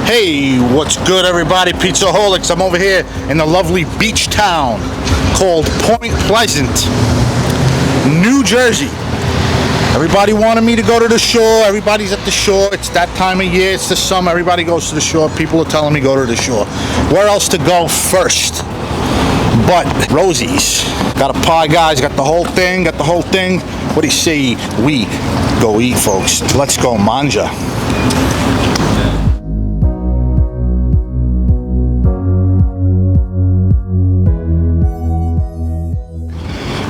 Hey, what's good, everybody? Pizzaholics. I'm over here in the lovely beach town called Point Pleasant, New Jersey. Everybody wanted me to go to the shore. Everybody's at the shore. It's that time of year. It's the summer. Everybody goes to the shore. People are telling me go to the shore. Where else to go first but Rosie's? Got a pie, guys. Got the whole thing. What do you say we go eat, folks? Let's go manja.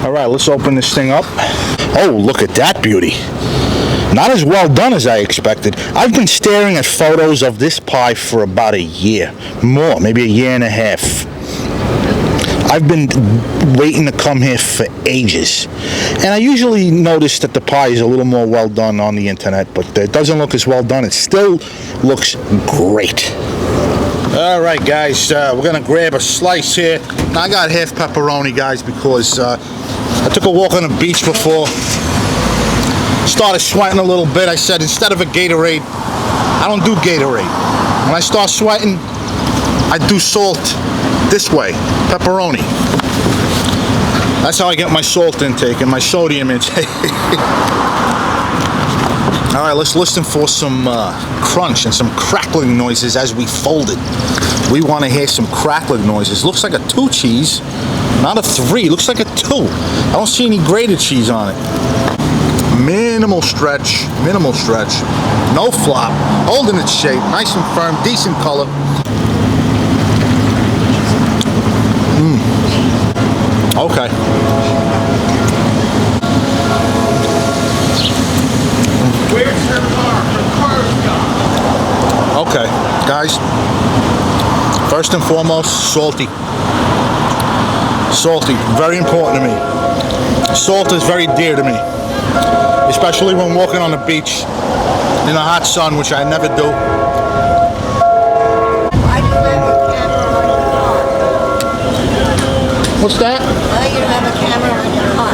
All right, let's open this thing up. Oh, look at that beauty. Not as well done as I expected. I've been staring at photos of this pie for about a year. More, maybe a year and a half. I've been waiting to come here for ages. And I usually notice that the pie is a little more well done on the internet, but it doesn't look as well done. It still looks great. All right, guys, we're gonna grab a slice here. Now, I got half pepperoni, guys, because I took a walk on the beach before. Started sweating a little bit. I said, instead of a Gatorade, I don't do Gatorade. When I start sweating, I do salt this way, pepperoni. That's how I get my salt intake and my sodium intake. All right, let's listen for some crunch and some crackling noises as we fold it. We want to hear some crackling noises. Looks like a 2 cheese, not a 3. Looks like a 2. I don't see any grated cheese on it. Minimal stretch, no flop, holding its shape, nice and firm, decent color. Okay. Where's her car? Her car's gone. Okay, guys. First and foremost, salty. Salty, very important to me. Salt is very dear to me, especially when walking on the beach in the hot sun, which I never do. Why do you have a camera on your car? What's that? Why do you have a camera on your car?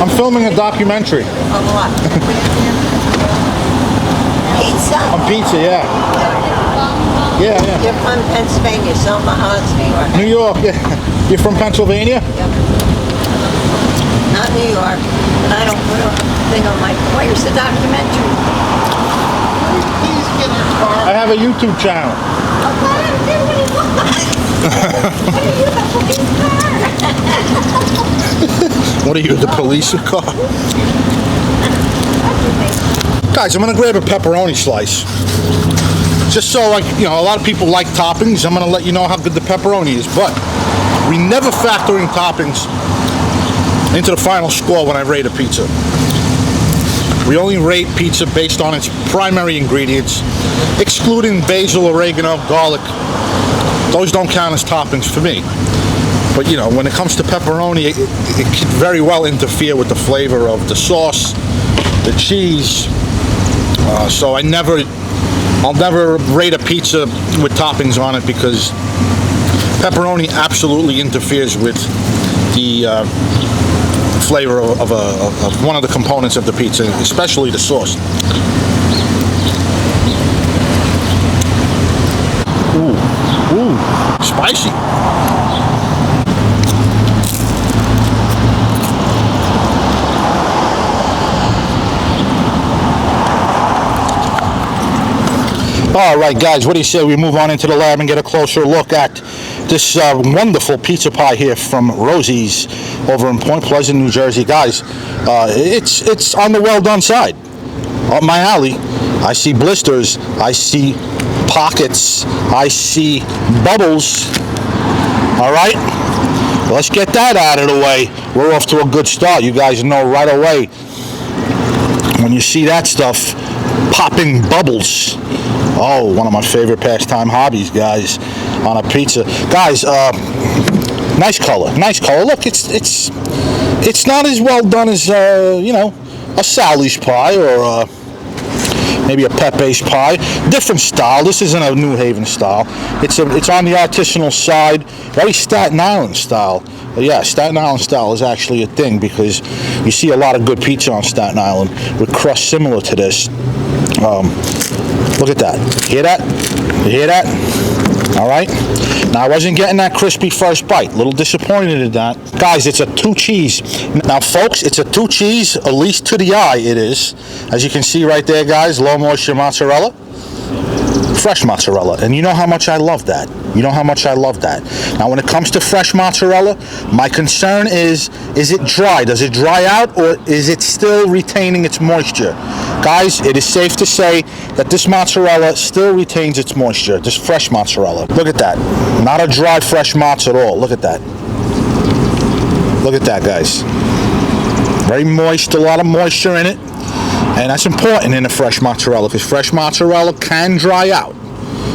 I'm filming a documentary. On what? Pizza? On pizza, yeah. Yeah. You're from Pennsylvania, so Omaha's New York. New York, yeah. You're from Pennsylvania? Yep. Not New York. And I don't put a thing on my... Where's the documentary? Please get your car. I have a YouTube channel. Oh, let him do what he wants. What are you, the police car? What are you, the police car? Guys, I'm gonna grab a pepperoni slice. Just so, like, you know, a lot of people like toppings. I'm gonna let you know how good the pepperoni is, but we never factor in toppings into the final score when I rate a pizza. We only rate pizza based on its primary ingredients, excluding basil, oregano, garlic. Those don't count as toppings for me. But, you know, when it comes to pepperoni, it can very well interfere with the flavor of the sauce, the cheese. So I'll never rate a pizza with toppings on it, because pepperoni absolutely interferes with the flavor of one of the components of the pizza, especially the sauce. Ooh, spicy. All right, guys, what do you say we move on into the lab and get a closer look at this wonderful pizza pie here from Rosie's over in Point Pleasant, New Jersey. Guys, it's on the well done side. Up my alley, I see blisters, I see pockets, I see bubbles. All right, let's get that out of the way. We're off to a good start. You guys know right away when you see that stuff, popping bubbles. Oh, one of my favorite pastime hobbies, guys, on a pizza. Guys, nice color. Look, it's not as well done as you know, a Sally's pie or maybe a Pepe's pie. Different style. This isn't a New Haven style. It's on the artisanal side, very Staten Island style. But yeah, Staten Island style is actually a thing, because you see a lot of good pizza on Staten Island with crust similar to this. Look at that. Hear that? You hear that? All right. Now, I wasn't getting that crispy first bite. A little disappointed in that. Guys, it's a 2 cheese. Now, folks, it's a 2 cheese, at least to the eye it is. As you can see right there, guys, low moisture mozzarella. Fresh mozzarella, and you know how much I love that. You know how much I love that. Now, when it comes to fresh mozzarella, my concern is it dry? Does it dry out, or is it still retaining its moisture? Guys, it is safe to say that this mozzarella still retains its moisture. This fresh mozzarella. Look at that. Not a dry, fresh mozz at all. Look at that. Look at that, guys. Very moist, a lot of moisture in it. And that's important in a fresh mozzarella, because fresh mozzarella can dry out.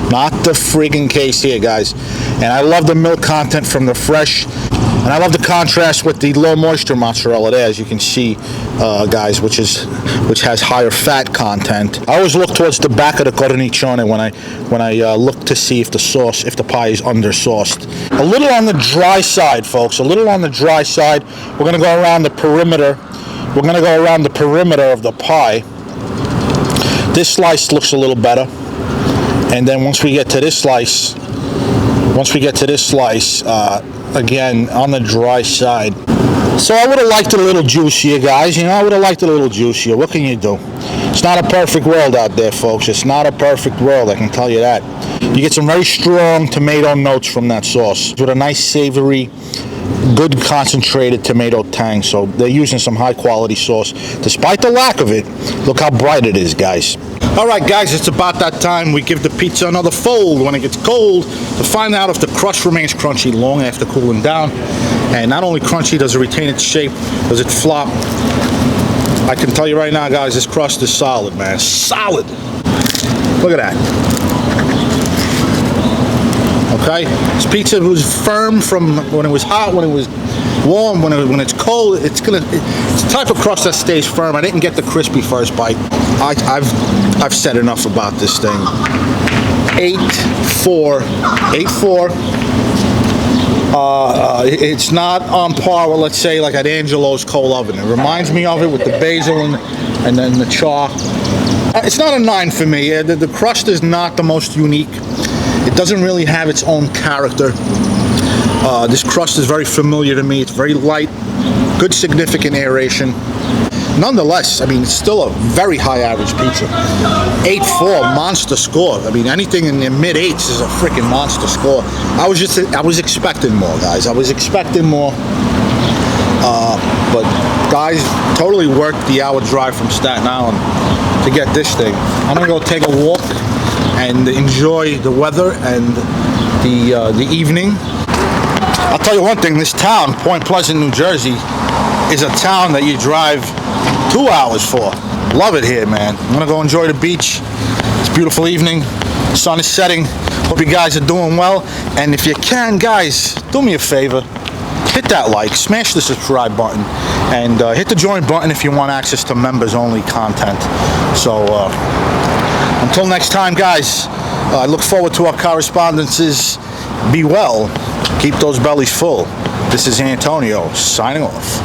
Not the friggin' case here, guys. And I love the milk content from the fresh. And I love the contrast with the low moisture mozzarella there, as you can see, guys, which has higher fat content. I always look towards the back of the cornicione when I look to see if the pie is under-sauced. A little on the dry side, folks. A little on the dry side. We're gonna go around the perimeter. We're going to go around the perimeter of the pie. This slice looks a little better. And then once we get to this slice, again, on the dry side. So I would have liked it a little juicier, guys. You know, I would have liked it a little juicier. What can you do? It's not a perfect world out there, folks. It's not a perfect world, I can tell you that. You get some very strong tomato notes from that sauce with a nice savory, good concentrated tomato tang. So they're using some high quality sauce. Despite the lack of it, look how bright it is, guys. All right, guys, it's about that time we give the pizza another fold when it gets cold to find out if the crust remains crunchy long after cooling down. And not only crunchy, does it retain its shape, does it flop? I can tell you right now, guys, this crust is solid, man. Solid. Look at that. Okay, this pizza was firm from when it was hot, when it was warm, when it's cold. It's the type of crust that stays firm. I didn't get the crispy first bite. I've said enough about this thing. 8-4. It's not on par with, let's say, like at Angelo's coal oven. It reminds me of it with the basil and then the char. It's not a 9 for me. The crust is not the most unique. It doesn't really have its own character. This crust is very familiar to me. It's very light, good significant aeration. Nonetheless, I mean, it's still a very high average pizza. 8-4, monster score. I mean, anything in the mid-8s is a freaking monster score. I was expecting more, guys. I was expecting more. But guys, totally worked the hour drive from Staten Island to get this thing. I'm gonna go take a walk and enjoy the weather and the evening. I'll tell you one thing, this town, Point Pleasant, New Jersey, is a town that you drive 2 hours for. Love it here, man. I'm gonna go enjoy the beach. It's a beautiful evening. The sun is setting. Hope you guys are doing well. And if you can, guys, do me a favor. Hit that like, smash the subscribe button, and hit the join button if you want access to members-only content. So, until next time, guys, I look forward to our correspondences. Be well. Keep those bellies full. This is Antonio, signing off.